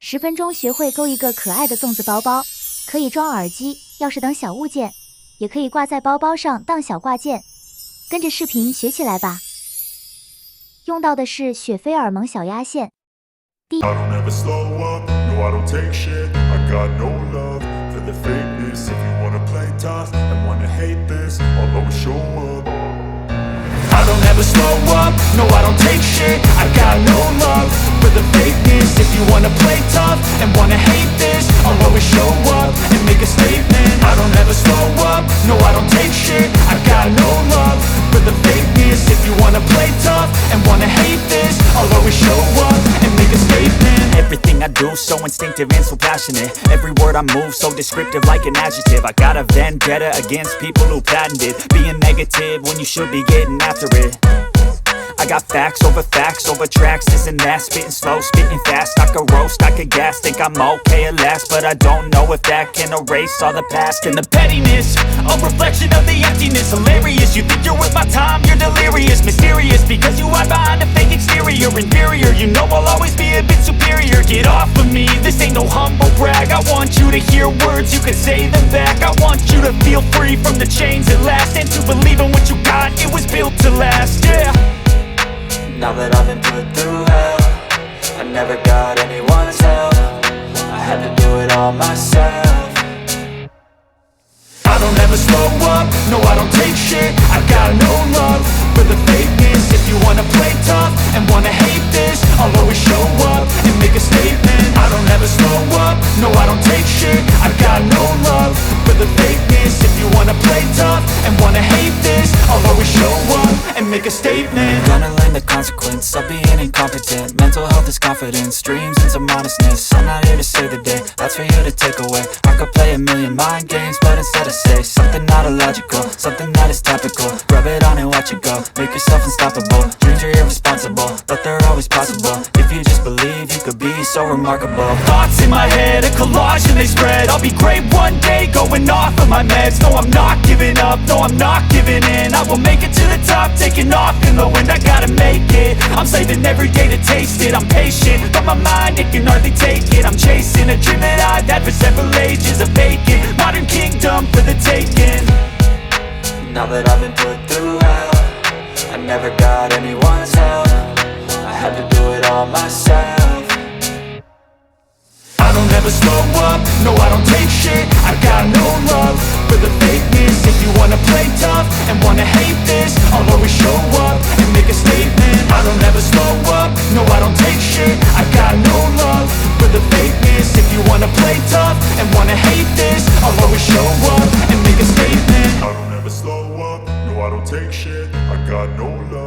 10分钟学会勾一个可爱的粽子包包，可以装耳机、钥匙等小物件，也可以挂在包包上当小挂件。跟着视频学起来吧。用到的是雪菲尔蒙小压线。I don't ever slow up, no I don't take shit. I got no love for the fakeness. If you wanna play tough and wanna hate this, I'll always show up and make a statement. I don't ever slow up, no I don't take shit. I got no love for the fakeness. If you wanna play tough and wanna hate this, I'll always show up and make a statement. Everything I do so instinctive and so passionate. Every word I move so descriptive like an adjective. I got a vendetta against people who patented being negative when you should be getting after it. I got facts over tracks, this and that. Spitting slow, spitting fast. I could roast, I could gas. Think I'm okay at last, but I don't know if that can erase all the past. And the pettiness, a reflection of the emptiness. Hilarious, you think you're worth my time, you're delirious. Mysterious, because you hide behind a fake exterior. Inferior, you know I'll always be a bit superior. Get off of me, this ain't no humble brag. I want you to hear words, you can say them back. I want you to feel free from the chains at last, and to believe in what you got, it was built to last, yeah. Now that I've been put through hell, I never got anyone's help. I had to do it all myself. I don't ever slow up, no I don't take shit. I got no love for the fakeness. If you wanna play tough and wanna hate this, I'll always show up and make a statement. I don't ever slow up, no I don't take shit. I got no love for the fakeness. If you wanna play tough and wanna hate this, I'll always show up and make a statement. Gonna learn the consequence of being incompetent. Mental health is confidence, dreams and some honestness. I'm not here to save the day, that's for you to take away. I could play a million mind games, but instead I say something not illogical, something that is topical. Rub it on and watch it go, make yourself unstoppable. Dreams are irresponsible, but they're always possible. If you just believe, you could be so remarkable. Thoughts in my head, a collage and they spread. I'll be great one day, going off of my meds. No, I'm not giving up, no, I'm not giving in. I will make it to the top, taking off in the wind. I gotta make it, I'm saving every day to taste it. I'm patient, but my mind, it can hardly take it. I'm chasing a dream that I've had for several ages. A vacant, modern kingdom for the taking. Now that I've been put through hell, I never got anyone's help. I had to do it all myself. I don't ever slow up, no I don't take shit. I got no love for the fakeness. If you wanna play tough and wanna hate this, I'll always show up and make a statement. I don't ever slow up, no I don't take shit. I got no love for the fakeness. If you wanna play tough and wanna hate this, I'll always show up and make a statement. I don't ever slow up, no I don't take shit. I got no love